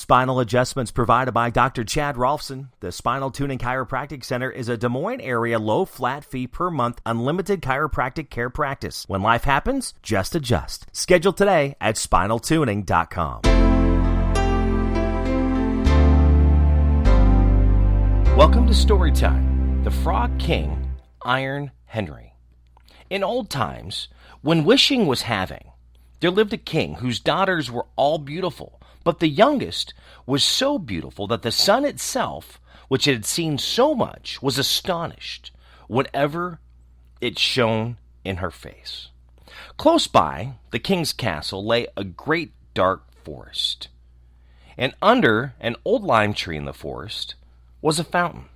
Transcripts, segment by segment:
Spinal adjustments provided by Dr. Chad Rolfson. The Spinal Tuning Chiropractic Center is a Des Moines area low flat fee per month unlimited chiropractic care practice. When life happens, just adjust. Schedule today at spinaltuning.com. Welcome to Storytime. The Frog King, Iron Henry. In old times, when wishing was having, there lived a king whose daughters were all beautiful. But the youngest was so beautiful that the sun itself, which had seen so much, was astonished whenever it shone in her face. Close by the king's castle lay a great dark forest, and under an old lime tree in the forest was a fountain.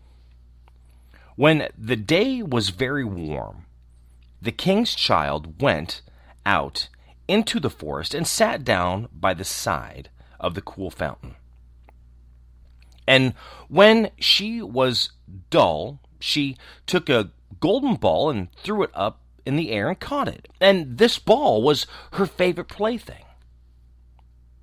When the day was very warm, the king's child went out into the forest and sat down by the side of the cool fountain. And when she was dull, she took a golden ball and threw it up in the air and caught it. And this ball was her favorite plaything.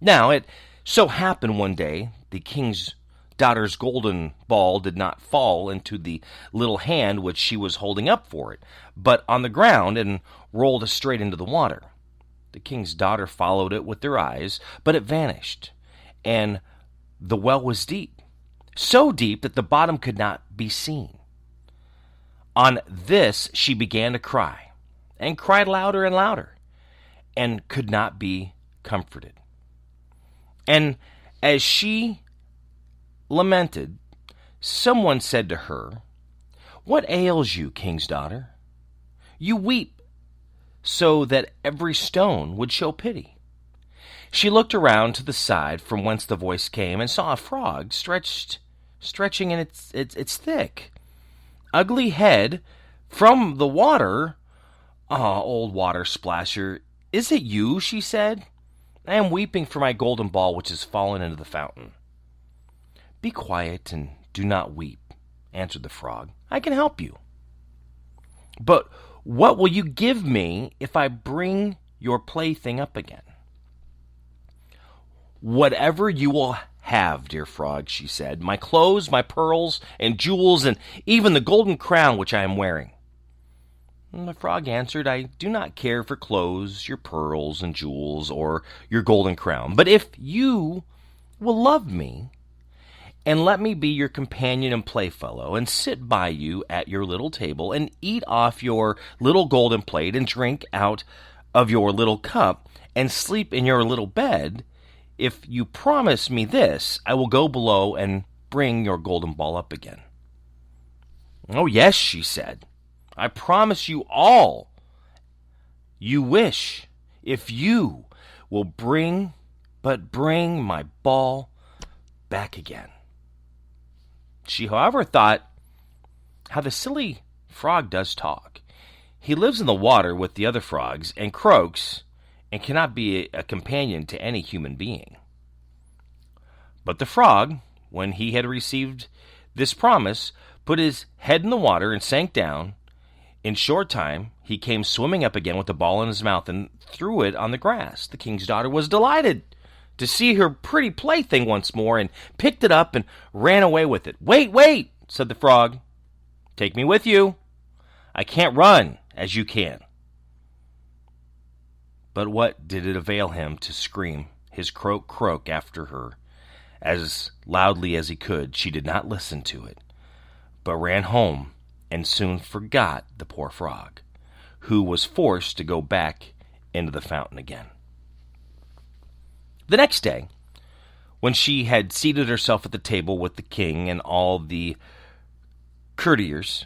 Now, it so happened one day the king's daughter's golden ball did not fall into the little hand which she was holding up for it, but on the ground and rolled straight into the water. The king's daughter followed it with their eyes, but it vanished, and the well was deep, so deep that the bottom could not be seen. On this she began to cry, and cried louder and louder, and could not be comforted. And as she lamented, someone said to her, "What ails you, king's daughter? You weep so that every stone would show pity." She looked around to the side from whence the voice came and saw a frog stretching in its thick, ugly head from the water. "Ah, old water splasher, is it you?" she said. "I am weeping for my golden ball which has fallen into the fountain." "Be quiet and do not weep," answered the frog. "I can help you." "But what will you give me if I bring your plaything up again?" "Whatever you will have, dear frog," she said. "My clothes, my pearls, and jewels, and even the golden crown which I am wearing." And the frog answered, "I do not care for clothes, your pearls and jewels, or your golden crown. But if you will love me, and let me be your companion and playfellow, and sit by you at your little table, and eat off your little golden plate, and drink out of your little cup, and sleep in your little bed, if you promise me this, I will go below and bring your golden ball up again." "Oh, yes," she said. "I promise you all you wish, if you will bring my ball back again." She, however, thought, "How the silly frog does talk. He lives in the water with the other frogs and croaks and cannot be a companion to any human being." But the frog, when he had received this promise, put his head in the water and sank down. In short time, he came swimming up again with the ball in his mouth and threw it on the grass. The king's daughter was delighted to see her pretty plaything once more, and picked it up and ran away with it. "Wait, wait," said the frog. "Take me with you. I can't run as you can." But what did it avail him to scream his croak after her as loudly as he could? She did not listen to it, but ran home and soon forgot the poor frog, who was forced to go back into the fountain again. The next day, when she had seated herself at the table with the king and all the courtiers,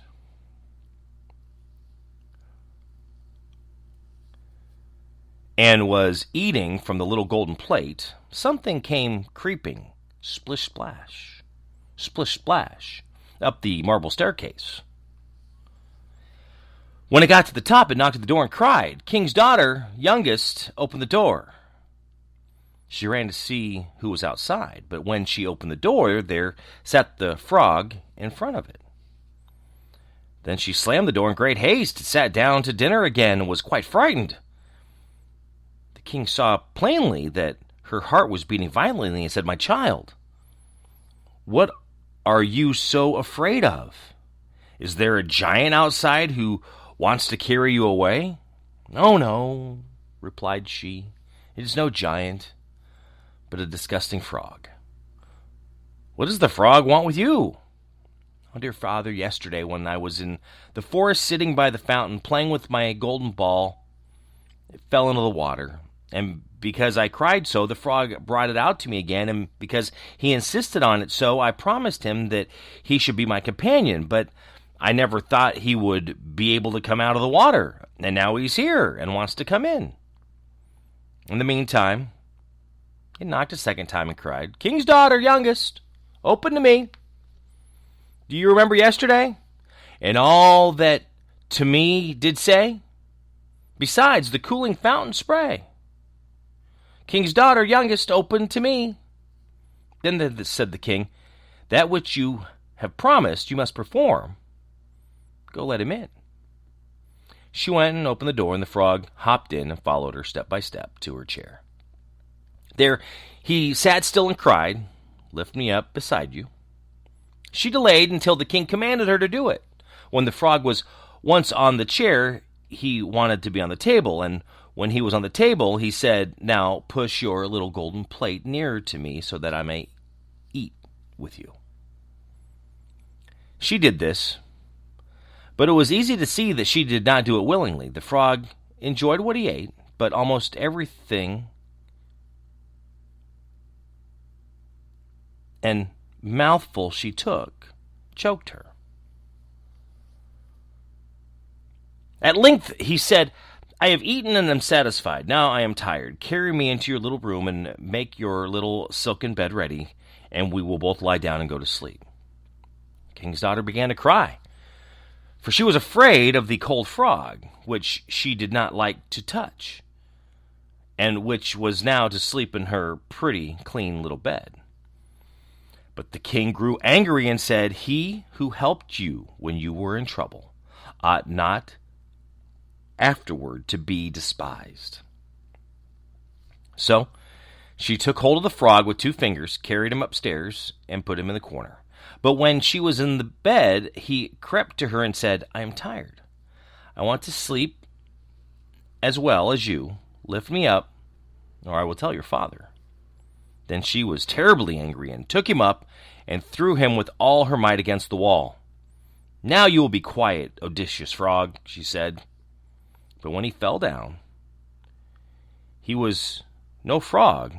and was eating from the little golden plate, something came creeping, splish splash, up the marble staircase. When it got to the top, it knocked at the door and cried, "King's daughter, youngest, open the door." She ran to see who was outside, but when she opened the door, there sat the frog in front of it. Then she slammed the door in great haste, sat down to dinner again, and was quite frightened. The king saw plainly that Her heart was beating violently and said, "My child, what are you so afraid of? Is there a giant outside who wants to carry you away?" "Oh, no," replied she. "It is no giant, but a disgusting frog." "What does the frog want with you?" "Oh, dear father, yesterday when I was in the forest sitting by the fountain playing with my golden ball, it fell into the water. And because I cried so, the frog brought it out to me again, and because he insisted on it so, I promised him that he should be my companion, but I never thought he would be able to come out of the water, and now he's here and wants to come in." In the meantime, he knocked a second time and cried, "King's daughter, youngest, open to me. Do you remember yesterday, and all that to me did say? Besides the cooling fountain spray. King's daughter, youngest, open to me." Then said the king, "That which you have promised you must perform. Go let him in." She went and opened the door, and the frog hopped in and followed her step by step to her chair. There he sat still and cried, "Lift me up beside you." She delayed until the king commanded her to do it. When the frog was once on the chair, he wanted to be on the table, and when he was on the table, he said, "Now push your little golden plate nearer to me so that I may eat with you." She did this, but it was easy to see that she did not do it willingly. The frog enjoyed what he ate, but almost everything and mouthful she took choked her. At length he said, "I have eaten and am satisfied. Now I am tired. Carry me into your little room and make your little silken bed ready, and we will both lie down and go to sleep." The king's daughter began to cry, for she was afraid of the cold frog, which she did not like to touch, and which was now to sleep in her pretty, clean little bed. But the king grew angry and said, "He who helped you when you were in trouble ought not afterward to be despised." So she took hold of the frog with 2 fingers, carried him upstairs, and put him in the corner. But when she was in the bed, he crept to her and said, "I am tired. I want to sleep as well as you. Lift me up, or I will tell your father." Then she was terribly angry and took him up and threw him with all her might against the wall. "Now you will be quiet, odysseus frog," she said. But when he fell down, he was no frog,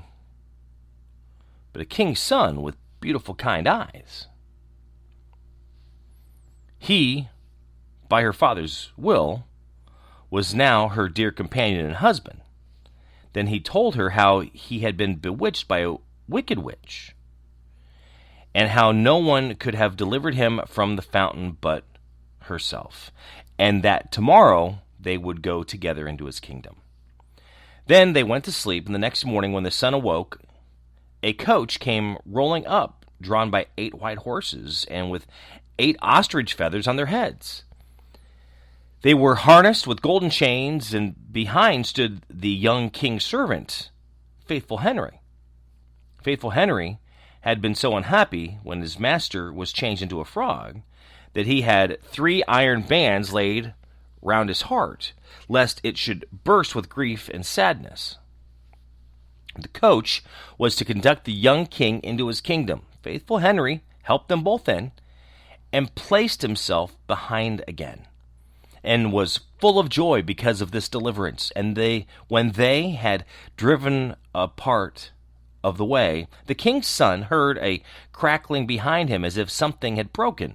but a king's son with beautiful, kind eyes. He, by her father's will, was now her dear companion and husband. Then he told her how he had been bewitched by a wicked witch, and how no one could have delivered him from the fountain but herself, and that tomorrow they would go together into his kingdom. Then they went to sleep, and the next morning when the sun awoke, a coach came rolling up, drawn by 8 white horses, and with 8 ostrich feathers on their heads. They were harnessed with golden chains, and behind stood the young king's servant, Faithful Henry. Faithful Henry had been so unhappy when his master was changed into a frog that he had 3 iron bands laid round his heart, lest it should burst with grief and sadness. The coach was to conduct the young king into his kingdom. Faithful Henry helped them both in, and placed himself behind again, and was full of joy because of this deliverance. And when they had driven a part of the way, the king's son heard a crackling behind him as if something had broken.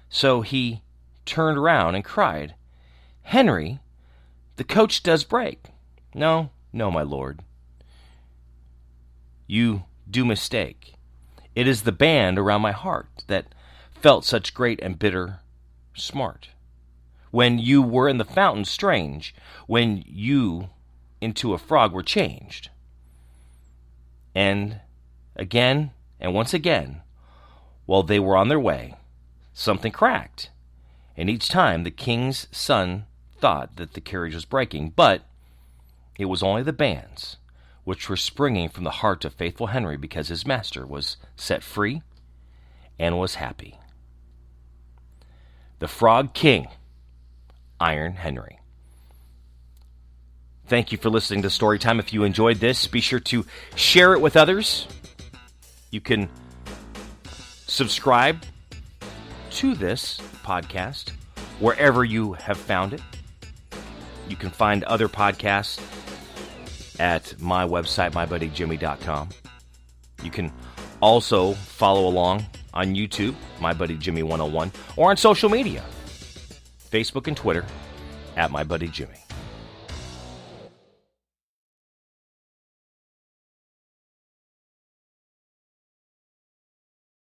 So he turned round and cried, "Henry, the coach does break." No, my lord. You do mistake. It is the band around my heart that felt such great and bitter smart. When you were in the fountain strange, when you into a frog were changed. And again, and once again, while they were on their way, something cracked, and each time the king's son thought that the carriage was breaking, but it was only the bands, which were springing from the heart of faithful Henry because his master was set free and was happy. The Frog King, Iron Henry. Thank you for listening to Storytime. If you enjoyed this, be sure to share it with others. You can subscribe to this podcast wherever you have found it. You can find other podcasts at my website, mybuddyjimmy.com. You can also follow along on YouTube, MyBuddyJimmy101, or on social media, Facebook and Twitter, at MyBuddyJimmy.